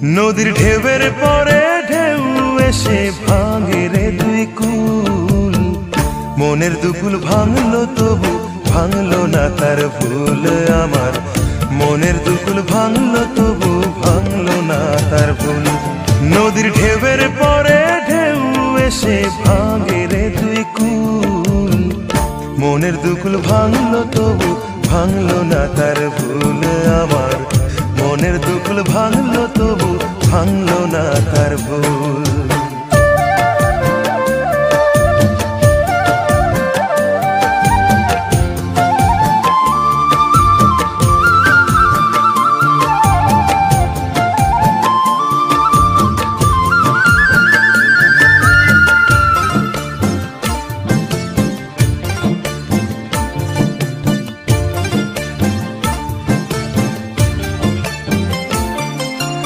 নদীর ঢেউয়ের পরে ঢেউ এসে ভাঙে রে দুই কুল। মনের দুকুল ভাঙলো তবু ভাঙলো না তার ভুল আমার। মনের দুকুল ভাঙলো তবু ভাঙলো না তার ভুল। নদীর ঢেউয়ের পরে ঢেউ এসে ভাঙে রে দুই কুল। মনের দুকুল ভাঙলো তবু ভাঙলো না তার ভুল আমার। মনের দুকুল ভাঙলো তবু ভাঙলো না তার ভুল।